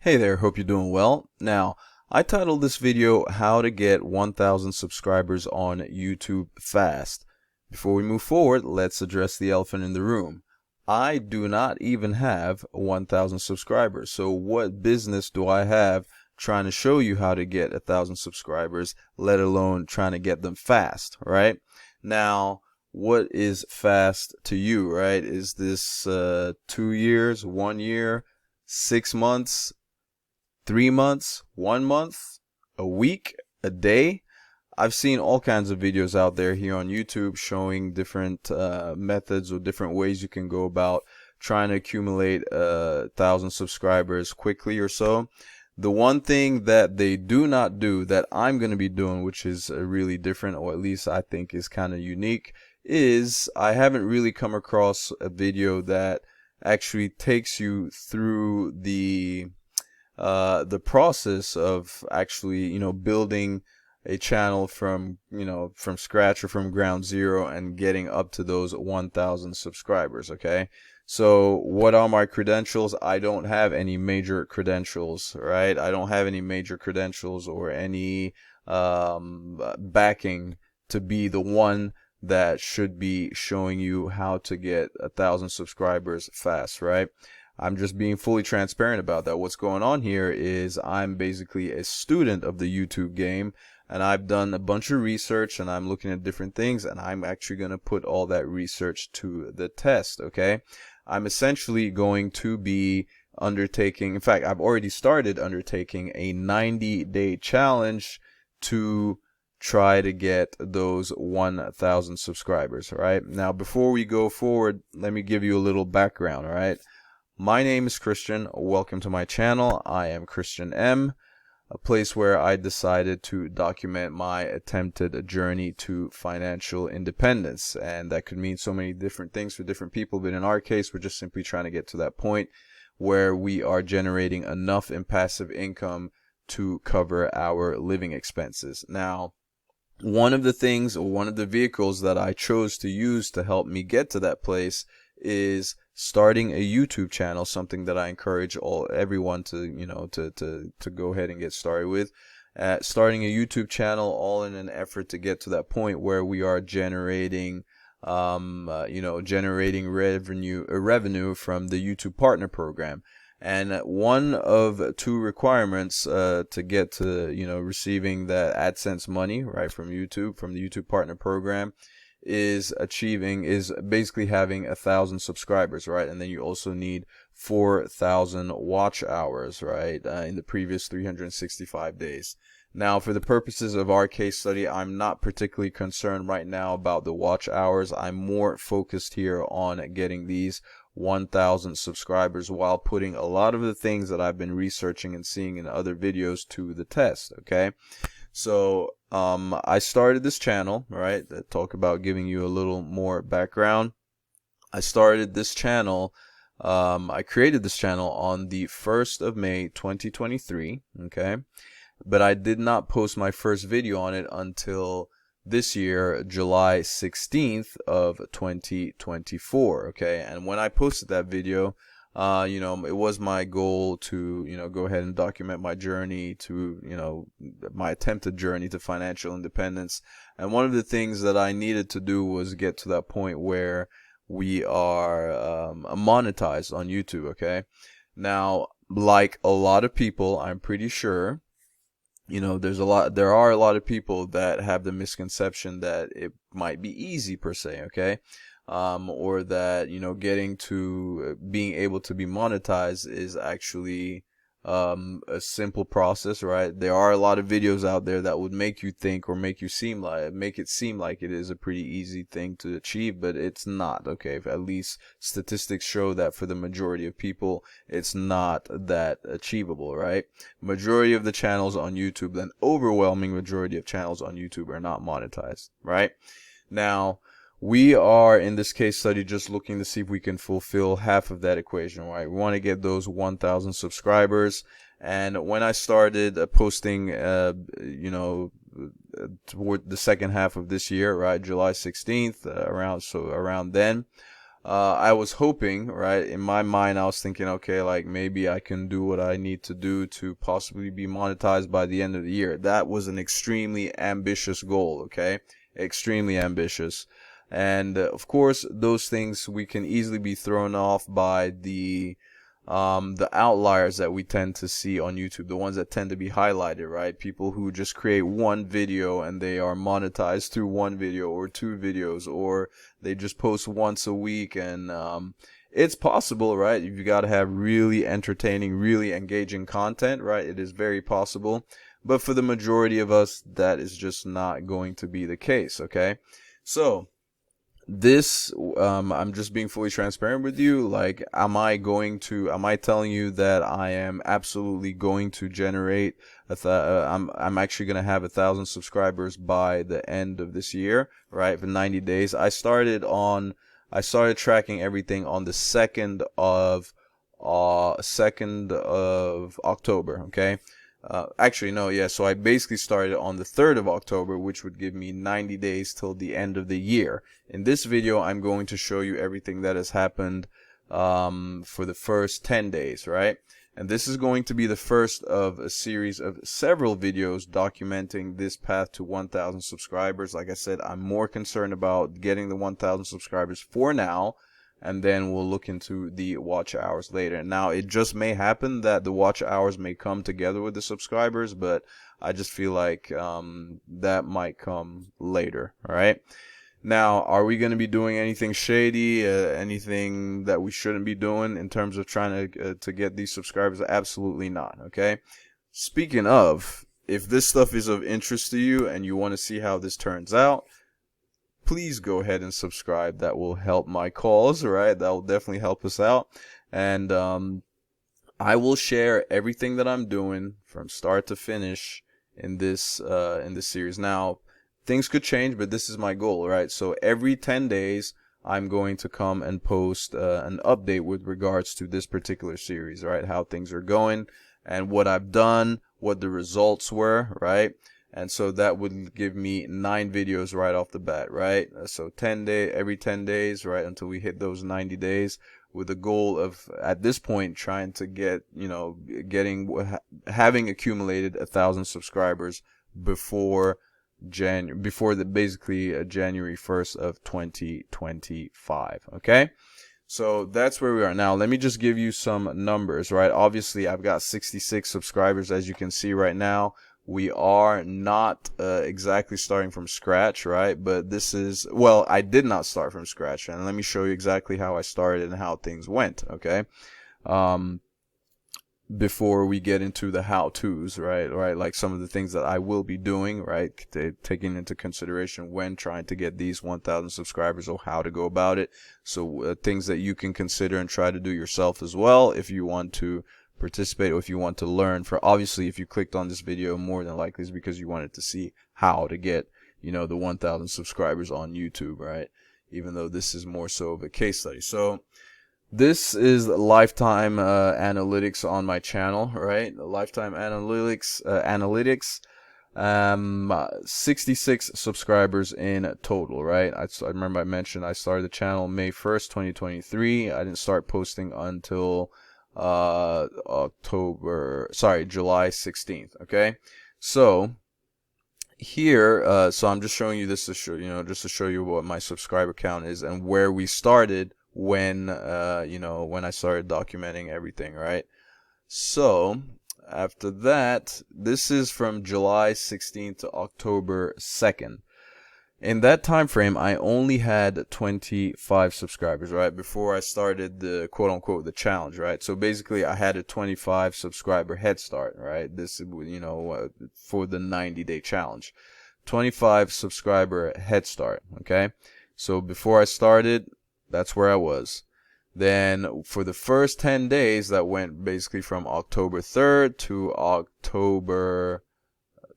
Hey there, hope you're doing well. Now, I titled this video How to Get 1,000 Subscribers on YouTube Fast. Before we move forward, let's address the elephant in the room. I do not even have 1,000 subscribers, so what business do I have trying to show you how to get 1,000 subscribers, let alone trying to get them fast, right? Now, what is fast to you, right? Is this 2 years, 1 year, 6 months, 3 months, 1 month, a week, a day? I've seen all kinds of videos out there here on YouTube showing different methods or different ways you can go about trying to accumulate 1,000 subscribers quickly or so. The one thing that they do not do that I'm going to be doing, which is really different, or at least I think is kind of unique, is I haven't really come across a video that actually takes you through the process of actually, building a channel from scratch or from ground zero and getting up to those 1,000 subscribers. Okay, so what are my credentials? I don't have any major credentials, right? I don't have any major credentials or any backing to be the one that should be showing you how to get 1,000 subscribers fast, right? I'm just being fully transparent about that. What's going on here is I'm basically a student of the YouTube game, and I've done a bunch of research and I'm looking at different things, and I'm actually going to put all that research to the test. Okay, I'm essentially going to be undertaking, in fact, I've already started undertaking a 90-day challenge to try to get those 1,000 subscribers. All right, now before we go forward, let me give you a little background. All right, my name is Christian. Welcome to my channel. I am Christian M, a place where I decided to document my attempted journey to financial independence. And that could mean so many different things for different people, but in our case, we're just simply trying to get to that point where we are generating enough in passive income to cover our living expenses. Now, one of the things, or one of the vehicles that I chose to use to help me get to that place is starting a YouTube channel, something that I encourage everyone to go ahead and get started with. Starting a YouTube channel, all in an effort to get to that point where we are generating generating revenue from the YouTube Partner Program. And one of two requirements to get to receiving that AdSense money, right, from YouTube, from the YouTube Partner Program, is basically having 1,000 subscribers, right? And then you also need 4,000 watch hours, right, in the previous 365 days. Now, for the purposes of our case study, I'm not particularly concerned right now about the watch hours. I'm more focused here on getting these 1,000 subscribers while putting a lot of the things that I've been researching and seeing in other videos to the test. Okay, so I started this channel, right, that talk about giving you a little more background. I started this channel, I created this channel on the 1st of May 2023, okay, but I did not post my first video on it until this year, July 16th of 2024, okay. And when I posted that video, it was my goal to, go ahead and document my journey to, my attempted journey to financial independence. And one of the things that I needed to do was get to that point where we are monetized on YouTube, okay? Now, like a lot of people, I'm pretty sure, there are a lot of people that have the misconception that it might be easy per se, okay? Or that, getting to being able to be monetized is actually a simple process, right? There are a lot of videos out there that would make you think or make it seem like it is a pretty easy thing to achieve, but it's not, okay? At least statistics show that for the majority of people, it's not that achievable, right? Majority of the channels on YouTube, an overwhelming majority of channels on YouTube are not monetized, right? Now, we are, in this case study, just looking to see if we can fulfill half of that equation, right? We want to get those 1,000 subscribers. And when I started posting, toward the second half of this year, right, July 16th, around then, I was hoping, right, in my mind, I was thinking, okay, like maybe I can do what I need to do to possibly be monetized by the end of the year. That was an extremely ambitious goal, okay? Extremely ambitious. And of course, those things we can easily be thrown off by the outliers that we tend to see on YouTube, the ones that tend to be highlighted, right? People who just create one video and they are monetized through one video or two videos, or they just post once a week. And it's possible, right? You got to have really entertaining, really engaging content, right? It is very possible. But for the majority of us, that is just not going to be the case, okay? So this I'm just being fully transparent with you. Like, am I telling you that I am absolutely going to generate I'm actually going to have 1,000 subscribers by the end of this year, right? For 90 days. I started tracking everything on the 2nd of October, okay? Actually, no, yeah. So I basically started on the 3rd of October, which would give me 90 days till the end of the year. In this video, I'm going to show you everything that has happened for the first 10 days, right? And this is going to be the first of a series of several videos documenting this path to 1,000 subscribers. Like I said, I'm more concerned about getting the 1,000 subscribers for now, and then we'll look into the watch hours later. Now, it just may happen that the watch hours may come together with the subscribers, but I just feel like that might come later. All right. Now, are we going to be doing anything shady, anything that we shouldn't be doing in terms of trying to get these subscribers? Absolutely not. Okay. Speaking of, if this stuff is of interest to you and you want to see how this turns out, please go ahead and subscribe. That will help my cause, right? That will definitely help us out. And I will share everything that I'm doing from start to finish in this series. Now, things could change, but this is my goal, right? So every 10 days, I'm going to come and post an update with regards to this particular series, right? How things are going and what I've done, what the results were, right? And so that would give me 9 videos right off the bat, right? So every 10 days, right, until we hit those 90 days, with the goal of, at this point, trying to get, having accumulated 1,000 subscribers before January 1st of 2025. Okay. So that's where we are now. Let me just give you some numbers, right? Obviously, I've got 66 subscribers, as you can see right now. We are not exactly starting from scratch, right? But this is, well, I did not start from scratch. And let me show you exactly how I started and how things went, okay? Before we get into the how-tos, right? Like some of the things that I will be doing, right? Taking into consideration when trying to get these 1,000 subscribers, or how to go about it. So things that you can consider and try to do yourself as well if you want to participate, or if you want to learn. For obviously, if you clicked on this video, more than likely is because you wanted to see how to get, the 1,000 subscribers on YouTube, right? Even though this is more so of a case study. So this is lifetime analytics on my channel, right? Lifetime analytics, 66 subscribers in total, right? I remember I mentioned I started the channel May 1st, 2023. I didn't start posting until July 16th. Okay. So here, so I'm just showing you this to show, just to show you what my subscriber count is and where we started when I started documenting everything, right? So after that, this is from July 16th to October 2nd. In that time frame, I only had 25 subscribers, right? Before I started the quote unquote the challenge, right? So basically, I had a 25 subscriber head start, right? This, for the 90-day challenge, 25 subscriber head start. Okay, so before I started, that's where I was. Then for the first 10 days, that went basically from October 3rd to October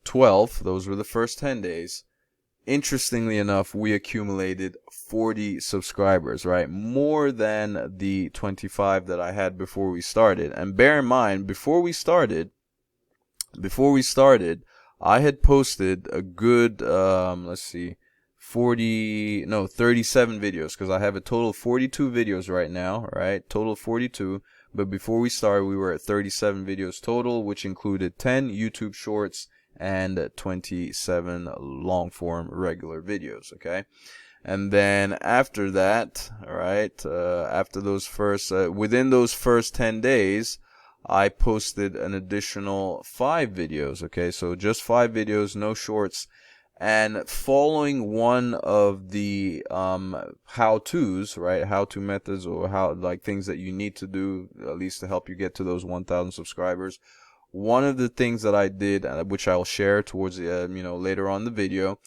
12th. Those were the first 10 days. Interestingly enough, we accumulated 40 subscribers, right? More than the 25 that I had before we started. And bear in mind, before we started, I had posted a good, 37 videos, because I have a total of 42 videos right now, right? Total of 42. But before we started, we were at 37 videos total, which included 10 YouTube shorts and 27 long form regular videos, okay? And then after that, all right, after those first, within those first 10 days, I posted an additional 5 videos, okay? So just 5 videos, no shorts. And following one of the how-tos, right, how-to methods, or how, like, things that you need to do at least to help you get to those 1,000 subscribers. One of the things that I did, which I'll share towards the later on in the video,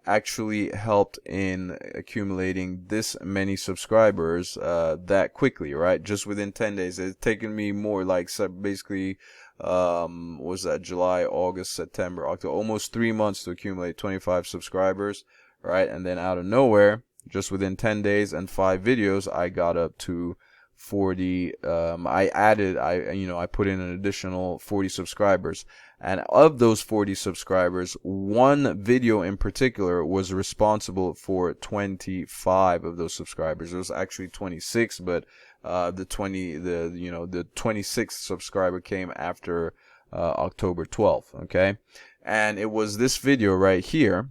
actually helped in accumulating this many subscribers that quickly, right? Just within 10 days. It's taken me more, like, so basically was that July, August, September, October, almost 3 months to accumulate 25 subscribers, right? And then out of nowhere, just within 10 days and 5 videos, I got up to 40. I put in an additional 40 subscribers. And of those 40 subscribers, one video in particular was responsible for 25 of those subscribers. It was actually 26, but the 26th subscriber came after October 12th, okay? And it was this video right here,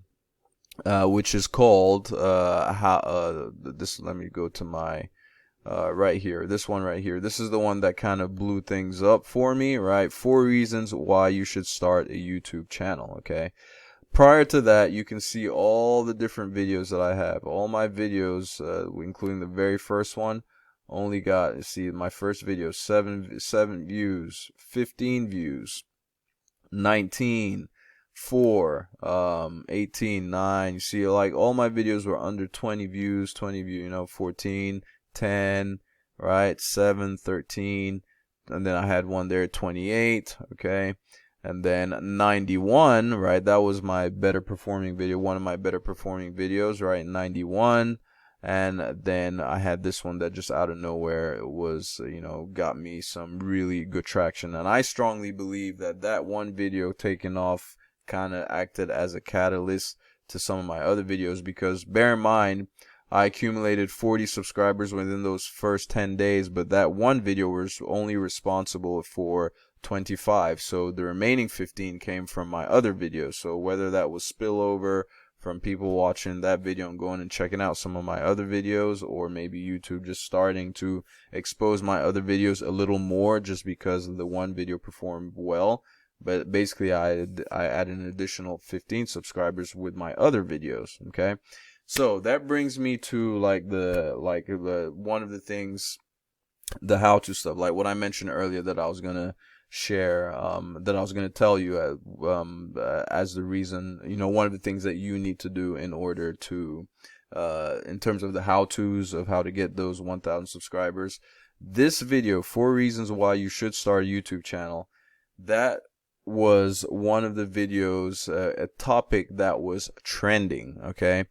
which is called let me go to my right here, this one right here. This is the one that kind of blew things up for me, right? 4 reasons why you should start a YouTube channel, okay? Prior to that, you can see all the different videos that I have. All my videos, including the very first one, only got, see, my first video, 7 views, 15 views, 19, 4, 18, 9. You see, like, all my videos were under 20 views, 14, 10, right, 7, 13, and then I had one there, 28, okay, and then 91, right, that was my better performing video, one of my better performing videos, right, 91, and then I had this one that just out of nowhere was, got me some really good traction, and I strongly believe that that one video taking off kind of acted as a catalyst to some of my other videos, because bear in mind, I accumulated 40 subscribers within those first 10 days, but that one video was only responsible for 25. So the remaining 15 came from my other videos. So whether that was spillover from people watching that video and going and checking out some of my other videos, or maybe YouTube just starting to expose my other videos a little more just because the one video performed well. But basically I added an additional 15 subscribers with my other videos, okay? So that brings me to the one of the things, the how-to stuff, like what I mentioned earlier that I was gonna share, that I was gonna tell you as the reason, one of the things that you need to do in order to, in terms of the how-tos of how to get those 1,000 subscribers. This video, 4 reasons why you should start a YouTube channel, that was one of the videos, a topic that was trending, okay?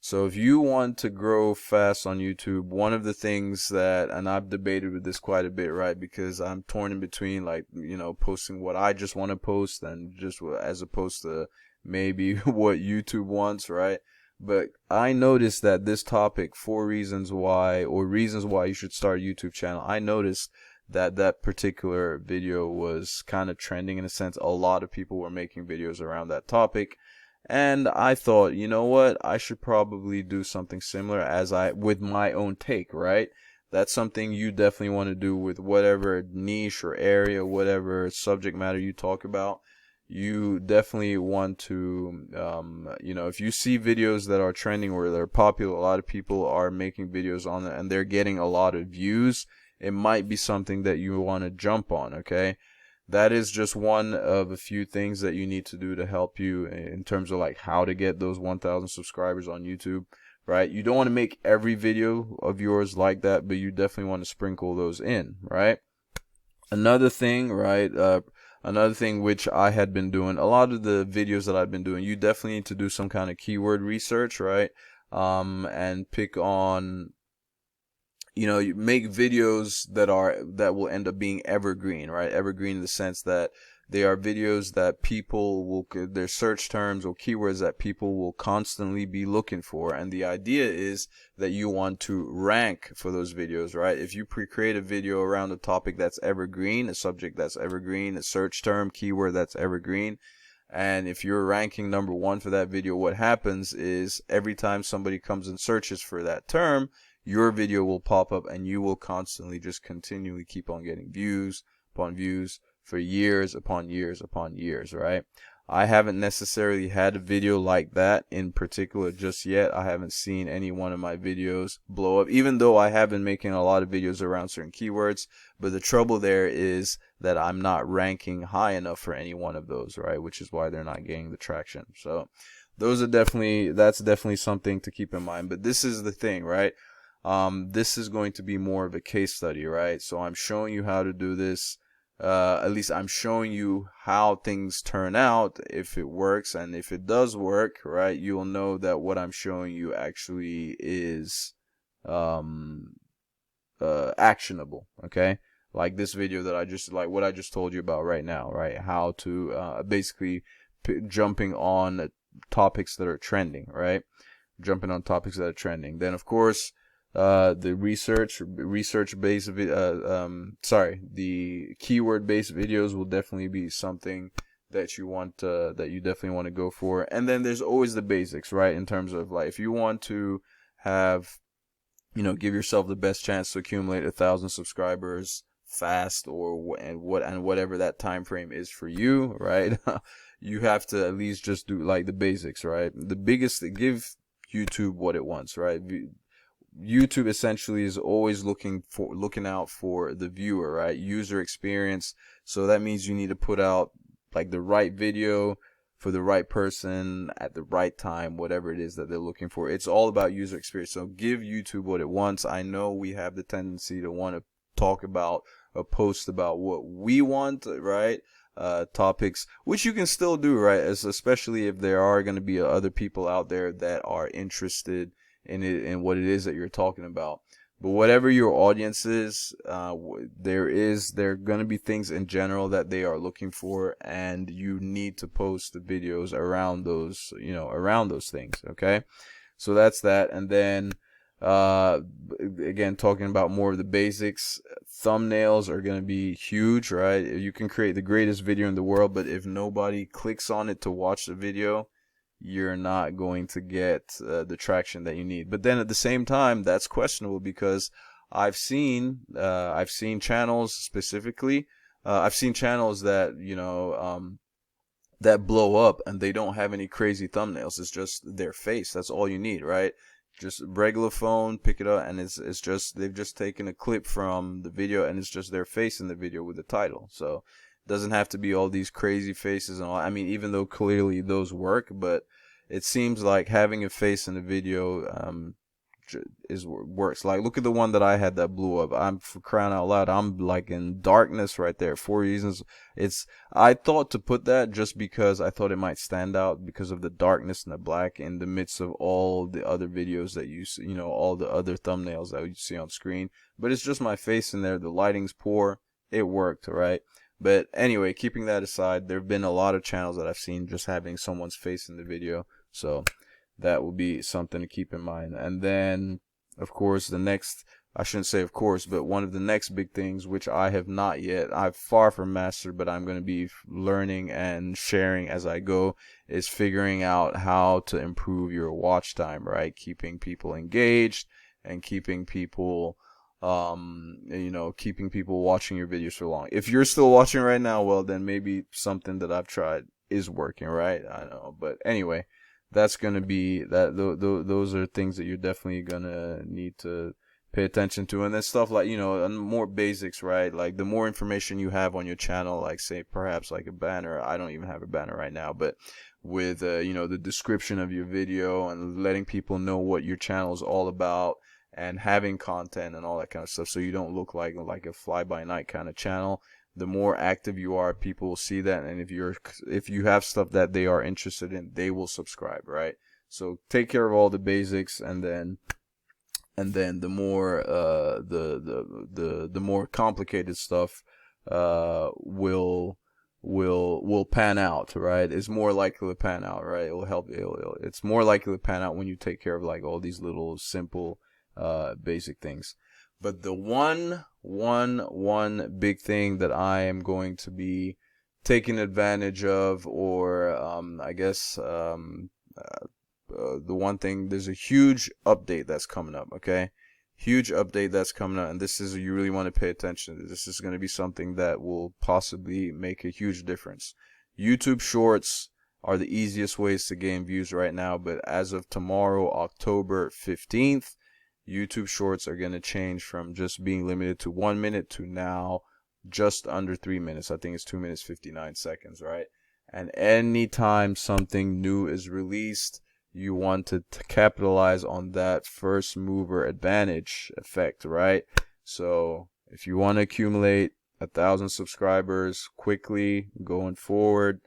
So if you want to grow fast on YouTube, one of the things that, and I've debated with this quite a bit, right? Because I'm torn in between, like, posting what I just want to post and just as opposed to maybe what YouTube wants, right? But I noticed that this topic, 4 reasons why, or reasons why you should start a YouTube channel, I noticed that that particular video was kind of trending in a sense. A lot of people were making videos around that topic. And I thought, you know what, I should probably do something similar with my own take, right? That's something you definitely want to do with whatever niche or area, whatever subject matter you talk about. You definitely want to, if you see videos that are trending or they're popular, a lot of people are making videos on it and they're getting a lot of views, it might be something that you want to jump on, okay? That is just one of a few things that you need to do to help you in terms of like how to get those 1,000 subscribers on YouTube, right? You don't want to make every video of yours like that, but you definitely want to sprinkle those in, right? Another thing, right? Another thing which I had been doing, a lot of the videos that I've been doing, you definitely need to do some kind of keyword research, right? And pick on you make videos that will end up being evergreen, right? Evergreen in the sense that they are videos that people will, their search terms or keywords that people will constantly be looking for. And the idea is that you want to rank for those videos, right? If you create a video around a topic that's evergreen, a subject that's evergreen, a search term, keyword that's evergreen, and if you're ranking number one for that video, what happens is every time somebody comes and searches for that term, your video will pop up and you will constantly just continually keep on getting views upon views for years upon years upon years, right? I haven't necessarily had a video like that in particular just yet. I haven't seen any one of my videos blow up, even though I have been making a lot of videos around certain keywords. But the trouble there is that I'm not ranking high enough for any one of those, right? Which is why they're not getting the traction. So that's definitely something to keep in mind. But this is the thing, right? This is going to be more of a case study, right? So I'm showing you how to do this. At least I'm showing you how things turn out, if it works, and if it does work, right, you'll know that what I'm showing you actually is actionable, okay? Like this video that what I just told you about right now, right? How to basically jumping on topics that are trending, right? Jumping on topics that are trending. Then of course, the the keyword based videos will definitely be something that you definitely want to go for. And then there's always the basics, right? In terms of like, if you want to have, give yourself the best chance to accumulate 1,000 subscribers fast, or whatever that time frame is for you, right? You have to at least just do like the basics, right? The biggest, give YouTube what it wants, right? YouTube essentially is always looking out for the viewer, right? User experience. So that means you need to put out like the right video for the right person at the right time, whatever it is that they're looking for. It's all about user experience. So give YouTube what it wants. I know we have the tendency to want to talk about or post about what we want, right? Topics, which you can still do, right? Especially if there are going to be other people out there that are interested in it and what it is that you're talking about. But whatever your audience is, there are going to be things in general that they are looking for, and you need to post the videos around those, around those things. Okay, so that's that. And then again, talking about more of the basics, thumbnails are going to be huge, right? You can create the greatest video in the world, but if nobody clicks on it to watch the video, you're not going to get the traction that you need. But then at the same time, that's questionable, because I've seen channels specifically, I've seen channels that that blow up and they don't have any crazy thumbnails. It's just their face. That's all you need, right? Just regular phone, pick it up, and it's just, they've just taken a clip from the video and it's just their face in the video with the title. So doesn't have to be all these crazy faces and all. I mean, even though clearly those work, but it seems like having a face in the video works. Like, look at the one that I had that blew up. I'm, for crying out loud, I'm like in darkness right there. 4 reasons. I thought to put that just because I thought it might stand out because of the darkness and the black in the midst of all the other videos that you see, all the other thumbnails that you see on screen. But it's just my face in there. The lighting's poor. It worked, right? But anyway, keeping that aside, there have been a lot of channels that I've seen just having someone's face in the video. So that will be something to keep in mind. And then, of course, I shouldn't say of course, but one of the next big things, which I have not yet, I've far from mastered, but I'm going to be learning and sharing as I go, is figuring out how to improve your watch time, right? Keeping people engaged and keeping people keeping people watching your videos for long. If you're still watching right now, well, then maybe something that I've tried is working, right? I know. But anyway, that's going to be that. Those are things that you're definitely going to need to pay attention to. And then stuff like, more basics, right? Like the more information you have on your channel, like say perhaps like a banner. I don't even have a banner right now, but with, the description of your video and letting people know what your channel is all about, and having content and all that kind of stuff, so you don't look like a fly-by-night kind of channel. The more active you are, people will see that, and if you have stuff that they are interested in, they will subscribe, right? So take care of all the basics, and then and then the more the more complicated stuff will pan out, right? It's more likely to pan out, right? It will help. It's more likely to pan out when you take care of like all these little simple basic things. But the one big thing that I am going to be taking advantage of, or I guess the one thing, there's a huge update that's coming up, okay? Huge update that's coming up, and this is, you really want to pay attention to this. This is going to be something that will possibly make a huge difference. YouTube Shorts are the easiest ways to gain views right now, but as of tomorrow, October 15th, YouTube Shorts are going to change from just being limited to 1 minute to now just under 3 minutes. I think it's 2 minutes 59 seconds, right? And anytime something new is released, you want to capitalize on that first mover advantage effect, right? So if you want to accumulate 1,000 subscribers quickly going forward,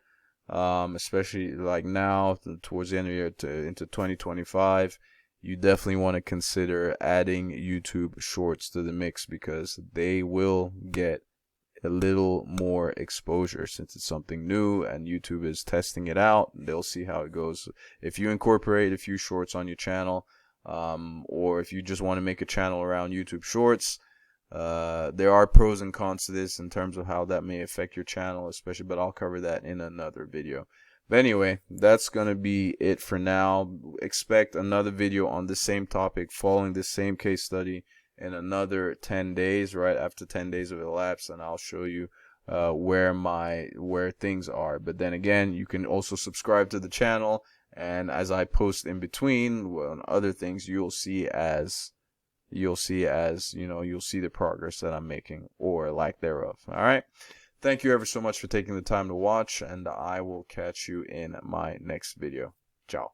especially like now towards the end of the year into 2025, you definitely want to consider adding YouTube Shorts to the mix, because they will get a little more exposure since it's something new and YouTube is testing it out. They'll see how it goes. If you incorporate a few shorts on your channel, or if you just want to make a channel around YouTube Shorts, there are pros and cons to this in terms of how that may affect your channel, especially, but I'll cover that in another video. But anyway, that's going to be it for now. Expect another video on the same topic following the same case study in another 10 days, right after 10 days of elapse, and I'll show you where things are. But then again, you can also subscribe to the channel, and as I post in between on other things, you'll see you'll see the progress that I'm making, or lack thereof. All right, thank you ever so much for taking the time to watch, and I will catch you in my next video. Ciao.